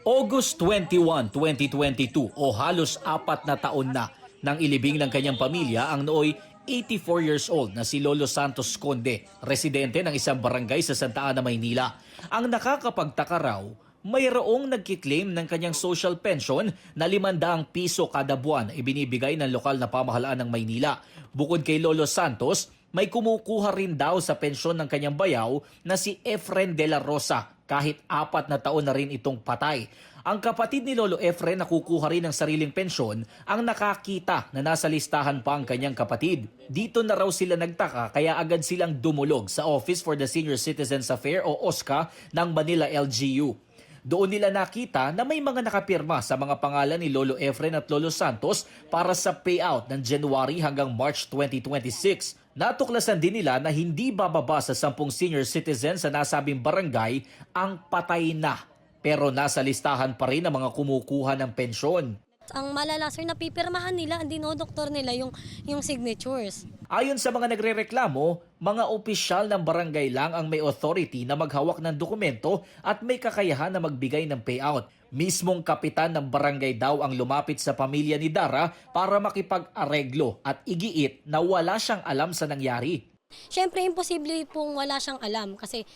August 21, 2022 o halos 4 na taon na nang ilibing ng kanyang pamilya ang nooy 84 years old na si Lolo Santos Conde, residente ng isang barangay sa Santa Ana, Maynila. Ang nakakapagtaka raw, mayroong nagkiklaim ng kanyang social pension na 500 piso kada buwan na ibinibigay ng lokal na pamahalaan ng Maynila. Bukod kay Lolo Santos, may kumukuha rin daw sa pensyon ng kanyang bayaw na si Efren de la Rosa kahit 4 na taon na rin itong patay. Ang kapatid ni Lolo Efren na kukuha rin ng sariling pensyon ang nakakita na nasa listahan pa ang kanyang kapatid. Dito na raw sila nagtaka kaya agad silang dumulog sa Office for the Senior Citizens Affairs o OSCA ng Manila LGU. Doon nila nakita na may mga nakapirma sa mga pangalan ni Lolo Efren at Lolo Santos para sa payout ng January hanggang March 2026. Natuklasan din nila na hindi bababa sa 10 senior citizens sa nasabing barangay ang patay na. Pero nasa listahan pa rin ang mga kumukuha ng pensyon. Ang malala, sir, napipirmahan nila, ang dinodoktor nila yung signatures. Ayon sa mga nagrereklamo, mga opisyal ng barangay lang ang may authority na maghawak ng dokumento at may kakayahan na magbigay ng payout. Mismong kapitan ng barangay daw ang lumapit sa pamilya ni Dara para makipag-areglo at igiit na wala siyang alam sa nangyari. Siyempre, imposible pong wala siyang alam kasi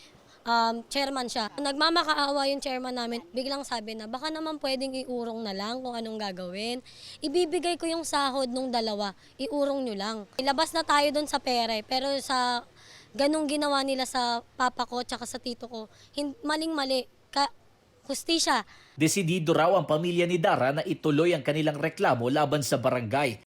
chairman siya. Nagmamakaawa yung chairman namin, biglang sabi na baka naman pwedeng iurong na lang kung anong gagawin. Ibibigay ko yung sahod nung dalawa, iurong nyo lang. Ilabas na tayo doon sa pere, pero sa ganong ginawa nila sa papa ko tsaka sa tito ko, maling-mali. Hustisya. Desidido raw ang pamilya ni Dara na ituloy ang kanilang reklamo laban sa barangay.